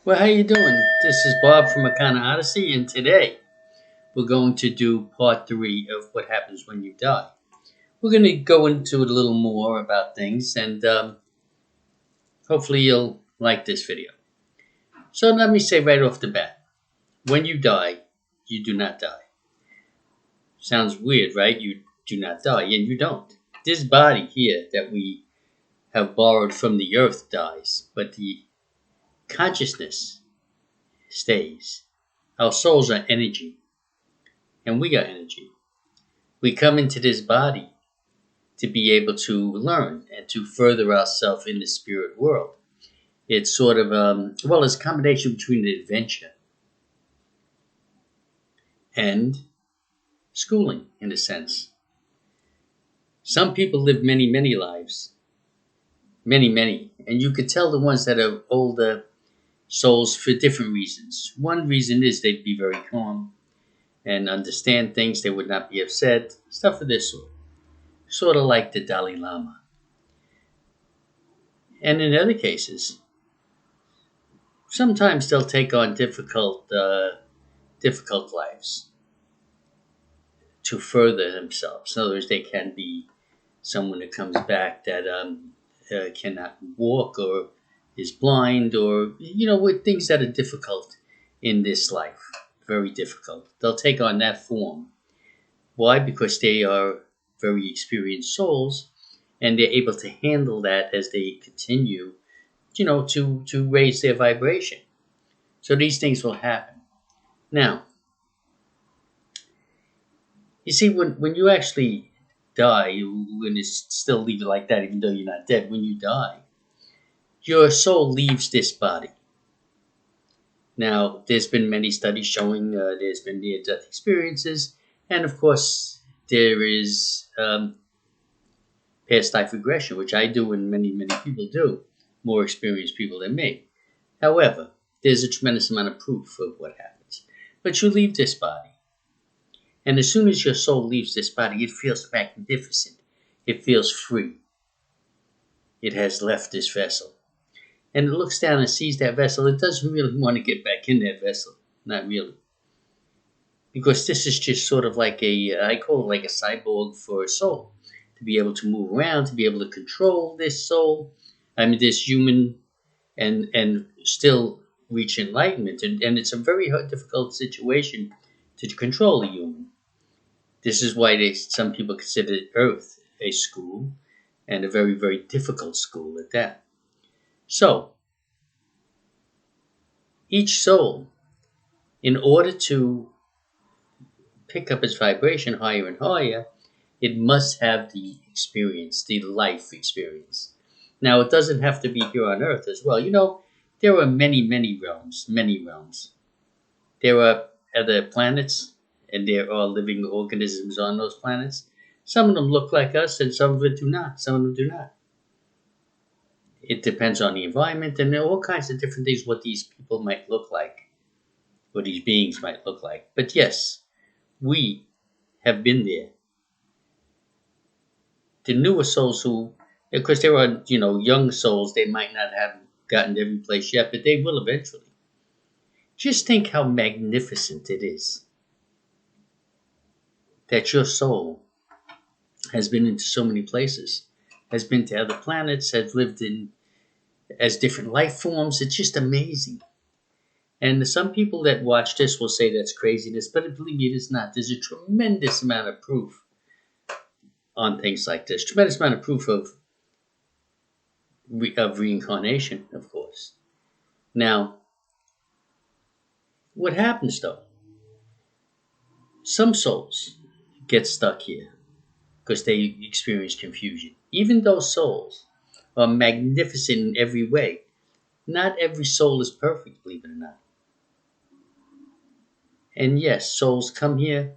Well, how you doing? This is Bob from Makana Odyssey, and today we're going to do part three of what happens when you die. We're going to go into it a little more about things, and hopefully you'll like this video. So let me say right off the bat, when you die, you do not die. Sounds weird, right? You do not die, and you don't. This body here that we have borrowed from the earth dies, but the consciousness stays. Our souls are energy, and we are energy. We come into this body to be able to learn and to further ourselves in the spirit world. It's sort of, it's a combination between an adventure and schooling, in a sense. Some people live many, many lives, many, many, and you could tell the ones that are older souls for different reasons. One reason is they'd be very calm and understand things, they would not be upset, stuff of this sort of like the Dalai Lama. And in other cases, sometimes they'll take on difficult lives to further themselves. In other words, they can be someone that comes back that cannot walk or is blind, or with things that are difficult in this life, very difficult. They'll take on that form. Why? Because they are very experienced souls, and they're able to handle that as they continue, to raise their vibration. So these things will happen. Now, you see, when you actually die, when it's still leave it like that, even though you're not dead, when you die, your soul leaves this body. Now, there's been many studies showing there's been near-death experiences, and of course, there is past life regression, which I do and many, many people do, more experienced people than me. However, there's a tremendous amount of proof of what happens. But you leave this body. And as soon as your soul leaves this body, it feels magnificent. It feels free. It has left this vessel. And it looks down and sees that vessel. It doesn't really want to get back in that vessel. Not really. Because this is just sort of like I call it like a cyborg for a soul. To be able to move around, to be able to control this soul. This human, and still reach enlightenment. And it's a very difficult situation to control a human. This is why some people consider Earth a school, and a very, very difficult school at that. So, each soul, in order to pick up its vibration higher and higher, it must have the experience, the life experience. Now, it doesn't have to be here on Earth as well. There are many, many realms, many realms. There are other planets, and there are living organisms on those planets. Some of them look like us, and some of them do not. Some of them do not. It depends on the environment, and there are all kinds of different things what these people might look like, what these beings might look like. But yes, we have been there. The newer souls who, of course, there are, young souls, they might not have gotten to every place yet, but they will eventually. Just think how magnificent it is that your soul has been into so many places, has been to other planets, has lived in as different life forms. It's just amazing. And some people that watch this will say that's craziness, but believe me, it is not. There's a tremendous amount of proof on things like this. Tremendous amount of proof of reincarnation, of course. Now, what happens though? Some souls get stuck here because they experience confusion. Even those souls are magnificent in every way, not every soul is perfect, believe it or not. And yes, souls come here,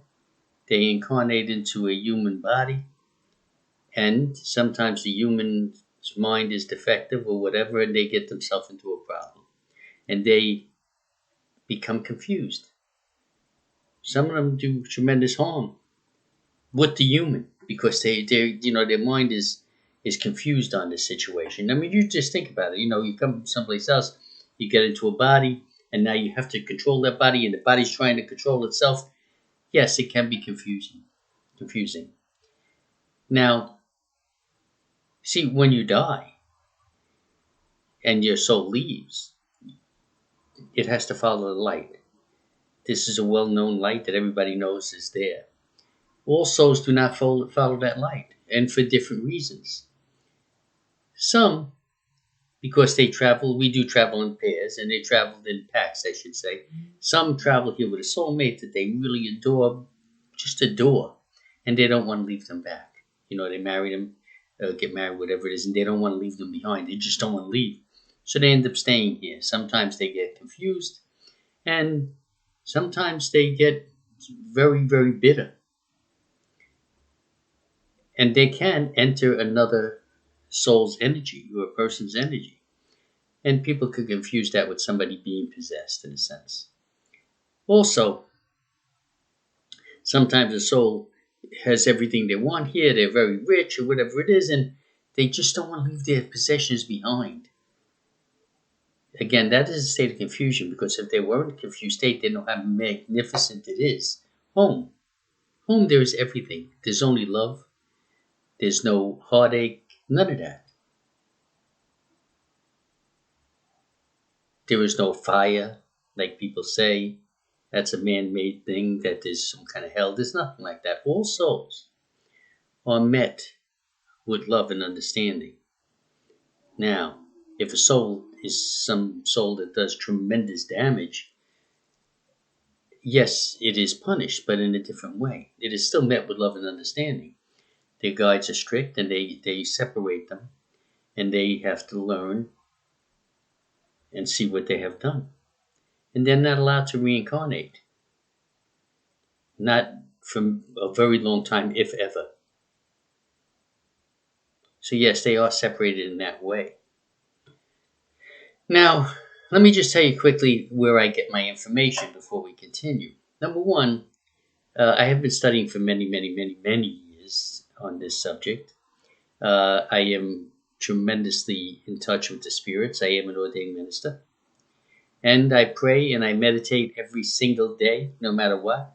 they incarnate into a human body, and sometimes the human's mind is defective or whatever, and they get themselves into a problem. And they become confused. Some of them do tremendous harm with the human because their mind is confused on this situation. You just think about it. You come from someplace else, You get into a body, and now you have to control that body, and the body's trying to control itself. Yes, it can be confusing. Confusing. Now, see, when you die and your soul leaves, it has to follow the light. This is a well-known light that everybody knows is there. All souls do not follow that light, and for different reasons. Some, because we do travel in pairs, and they traveled in packs, I should say. Some travel here with a soulmate that they really adore, just adore, and they don't want to leave them back. They marry them, get married, whatever it is, and they don't want to leave them behind. They just don't want to leave. So they end up staying here. Sometimes they get confused, and sometimes they get very, very bitter. And they can enter another soul's energy or a person's energy. And people could confuse that with somebody being possessed in a sense. Also, sometimes a soul has everything they want here, they're very rich or whatever it is, and they just don't want to leave their possessions behind. Again, that is a state of confusion, because if they were in a confused state, they know how magnificent it is. Home. Home, there is everything. There's only love. There's no heartache, none of that. There is no fire, like people say. That's a man-made thing, that there's some kind of hell. There's nothing like that. All souls are met with love and understanding. Now, if a soul is some soul that does tremendous damage, yes, it is punished, but in a different way. It is still met with love and understanding. Their guides are strict, and they separate them, and they have to learn and see what they have done. And they're not allowed to reincarnate. Not for a very long time, if ever. So yes, they are separated in that way. Now, let me just tell you quickly where I get my information before we continue. Number one, I have been studying for many, many, many, many years on this subject. I am tremendously in touch with the spirits. I am an ordained minister. And I pray and I meditate every single day, no matter what.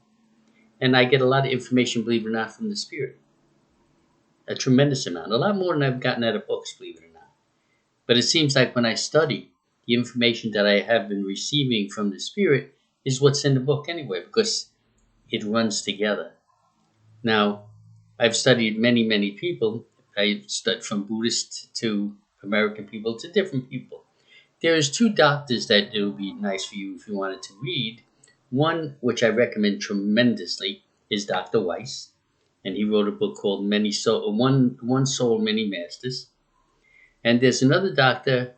And I get a lot of information, believe it or not, from the spirit. A tremendous amount. A lot more than I've gotten out of books, believe it or not. But it seems like when I study, the information that I have been receiving from the spirit is what's in the book anyway, because it runs together. Now, I've studied many, many people. I've studied from Buddhist to American people to different people. There's two doctors that it would be nice for you if you wanted to read. One, which I recommend tremendously, is Dr. Weiss. And he wrote a book called One Soul, Many Masters. And there's another doctor,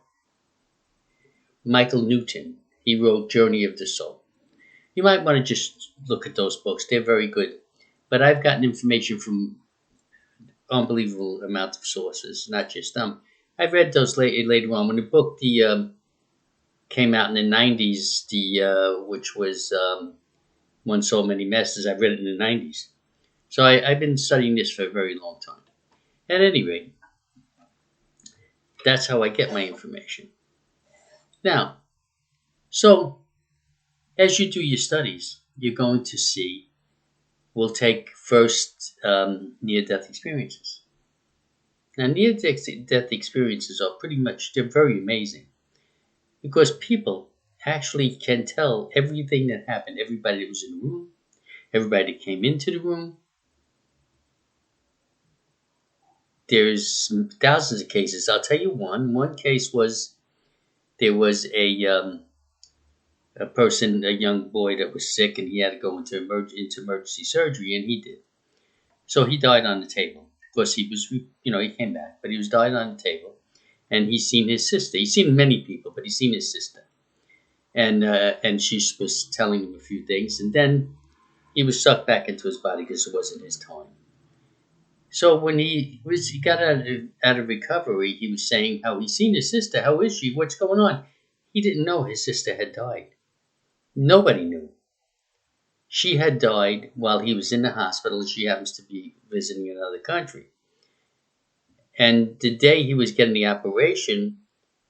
Michael Newton. He wrote Journey of the Soul. You might want to just look at those books. They're very good. But I've gotten information from unbelievable amount of sources, not just them. I've read those later on. When the book came out in the 90s, which was One Soul, Many Masters, I read it in the 90s. So I've been studying this for a very long time. At any rate, that's how I get my information. Now, so as you do your studies, you're going to see, we'll take first near-death experiences. Now, near-death experiences are they're very amazing, because people actually can tell everything that happened. Everybody that was in the room, everybody that came into the room. There's thousands of cases. I'll tell you one. One case was, there was a person, a young boy that was sick, and he had to go into emergency surgery, and he did. So he died on the table. Of course, he came back, but he was died on the table. And he's seen his sister. He's seen many people, but he's seen his sister. And she was telling him a few things. And then he was sucked back into his body because it wasn't his time. So when he got out of recovery, he was saying how he's seen his sister. How is she? What's going on? He didn't know his sister had died. Nobody knew. She had died while he was in the hospital. She happens to be visiting another country. And the day he was getting the operation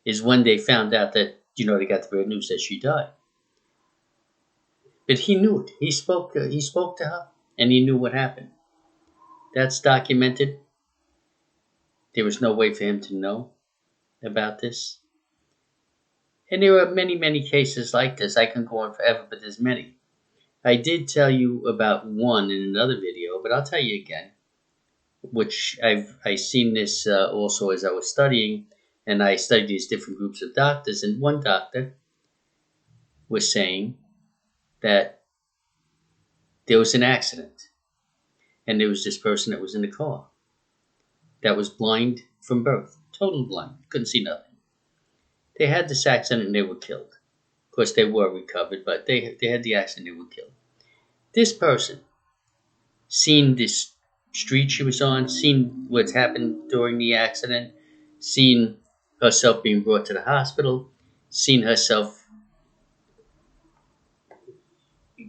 is when they found out that they got the bad news that she died. But he knew it. He spoke to her, and he knew what happened. That's documented. There was no way for him to know about this. And there are many, many cases like this. I can go on forever, but there's many. I did tell you about one in another video, but I'll tell you again, which I seen this also as I was studying, and I studied these different groups of doctors, and one doctor was saying that there was an accident, and there was this person that was in the car that was blind from birth, total blind, couldn't see nothing. They had this accident and they were killed. Of course, they were recovered, but they had the accident and they were killed. This person seen this street she was on, seen what's happened during the accident, seen herself being brought to the hospital, seen herself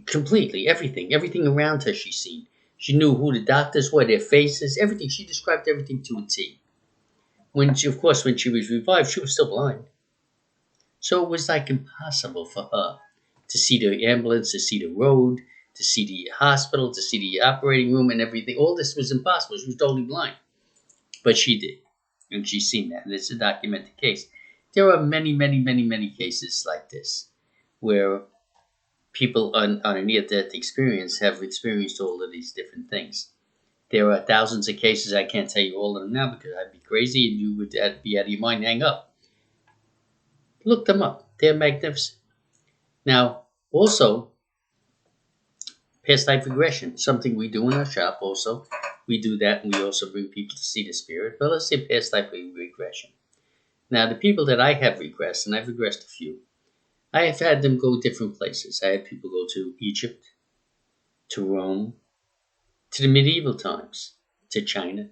completely, everything around her she's seen. She knew who the doctors were, their faces, everything. She described everything to a T. When she was revived, she was still blind. So it was like impossible for her to see the ambulance, to see the road, to see the hospital, to see the operating room and everything. All this was impossible. She was totally blind. But she did. And she's seen that. And it's a documented case. There are many, many, many, many cases like this where people on a near-death experience have experienced all of these different things. There are thousands of cases. I can't tell you all of them now because I'd be crazy and you would be out of your mind, hang up. Look them up. They're magnificent. Now, also, past life regression, something we do in our shop also. We do that, and we also bring people to see the spirit. But let's say past life regression. Now, the people that I have regressed, and I've regressed a few, I have had them go different places. I had people go to Egypt, to Rome, to the medieval times, to China.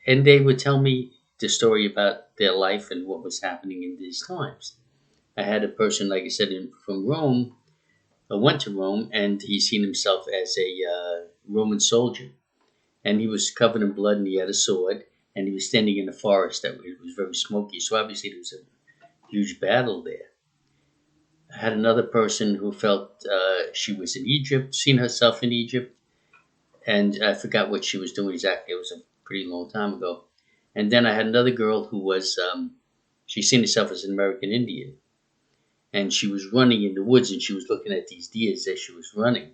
And they would tell me the story about their life and what was happening in these times. I had a person, like I said, from Rome. I went to Rome, and he seen himself as a Roman soldier. And he was covered in blood, and he had a sword, and he was standing in a forest that was very smoky. So obviously there was a huge battle there. I had another person who felt she was in Egypt, seen herself in Egypt, and I forgot what she was doing exactly. It was a pretty long time ago. And then I had another girl who was, she seen herself as an American Indian. And she was running in the woods, and she was looking at these deer as she was running.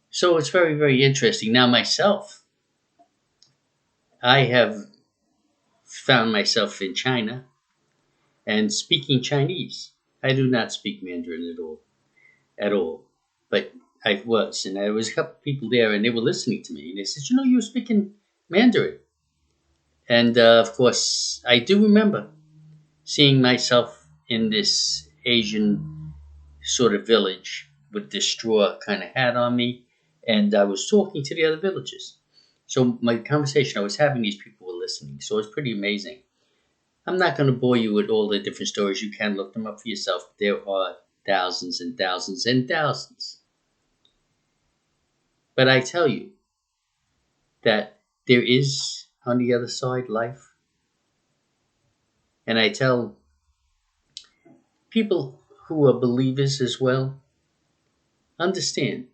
So it's very, very interesting. Now myself, I have found myself in China and speaking Chinese. I do not speak Mandarin at all. But I was, and there was a couple of people there, and they were listening to me, and they said, you were speaking Mandarin. And of course, I do remember seeing myself in this Asian sort of village with this straw kind of hat on me, and I was talking to the other villagers. So my conversation I was having, these people were listening, so it's pretty amazing. I'm not going to bore you with all the different stories. You can look them up for yourself. There are thousands and thousands and thousands. But I tell you that there is on the other side life. And I tell people who are believers as well, understand,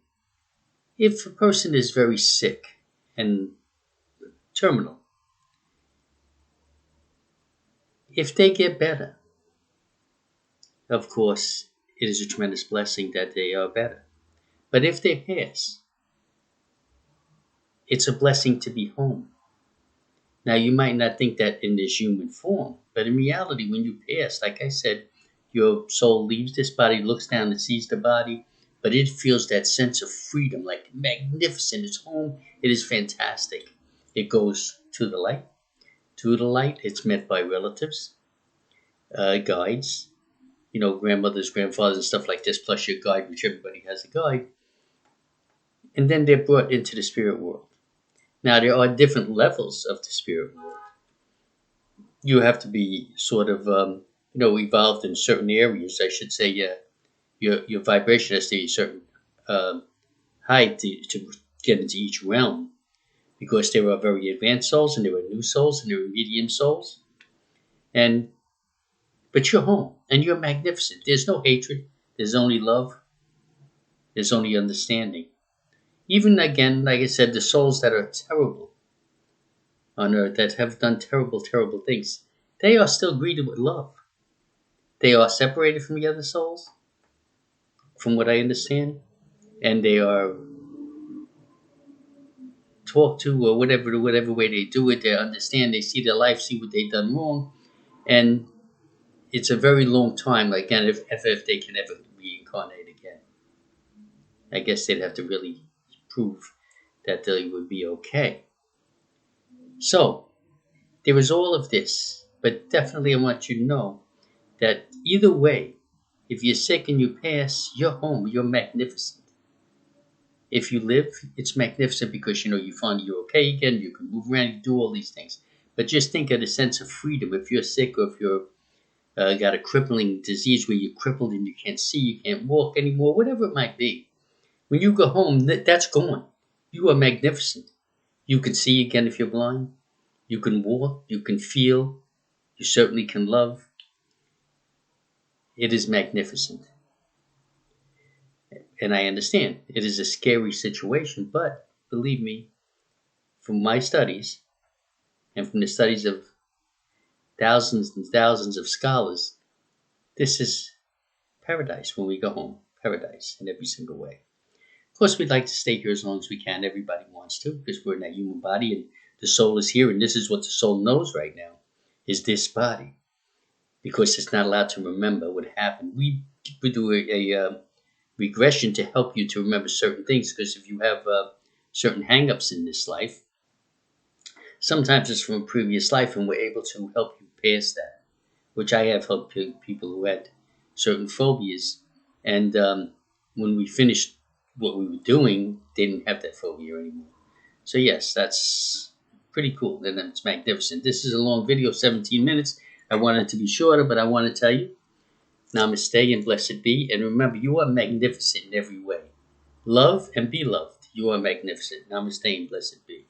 if a person is very sick and terminal, if they get better, of course, it is a tremendous blessing that they are better. But if they pass, it's a blessing to be home. Now, you might not think that in this human form, but in reality, when you pass, like I said, your soul leaves this body, looks down and sees the body, but it feels that sense of freedom, like magnificent. It's home. It is fantastic. It goes to the light. To the light, it's met by relatives, guides, grandmothers, grandfathers, and stuff like this, plus your guide, which everybody has a guide. And then they're brought into the spirit world. Now, there are different levels of the spirit world. You have to be sort of, evolved in certain areas. I should say, your vibration has to be a certain height to get into each realm, because there are very advanced souls, and there are new souls, and there are medium souls. And But you're home and you're magnificent. There's no hatred. There's only love. There's only understanding. Even again, like I said, the souls that are terrible on earth, that have done terrible, terrible things, they are still greeted with love. They are separated from the other souls, from what I understand, and they are talked to, or whatever way they do it. They understand, they see their life, see what they've done wrong, and it's a very long time. Again, if they can ever reincarnate again, I guess they'd have to really prove that they would be okay. So there is all of this, but definitely I want you to know that either way, if you're sick and you pass, you're home. You're magnificent. If you live, it's magnificent because you find you're okay again. You can move around, you do all these things. But just think of the sense of freedom. If you're sick, or if you're got a crippling disease where you're crippled and you can't see, you can't walk anymore, whatever it might be, when you go home, that's gone. You are magnificent. You can see again if you're blind. You can walk. You can feel. You certainly can love. It is magnificent. And I understand it is a scary situation, but believe me, from my studies and from the studies of thousands and thousands of scholars, this is paradise when we go home. Paradise in every single way. Of course, we'd like to stay here as long as we can. Everybody wants to, because we're in that human body and the soul is here, and this is what the soul knows right now, is this body. Because it's not allowed to remember what happened. We do a regression to help you to remember certain things, because if you have certain hang-ups in this life, sometimes it's from a previous life, and we're able to help you pass that, which I have helped people who had certain phobias, and when we finished what we were doing, they didn't have that phobia anymore. So yes, that's pretty cool, and it's magnificent. This is a long video, 17 minutes. I wanted it to be shorter, but I want to tell you, namaste and blessed be. And remember, you are magnificent in every way. Love and be loved. You are magnificent. Namaste and blessed be.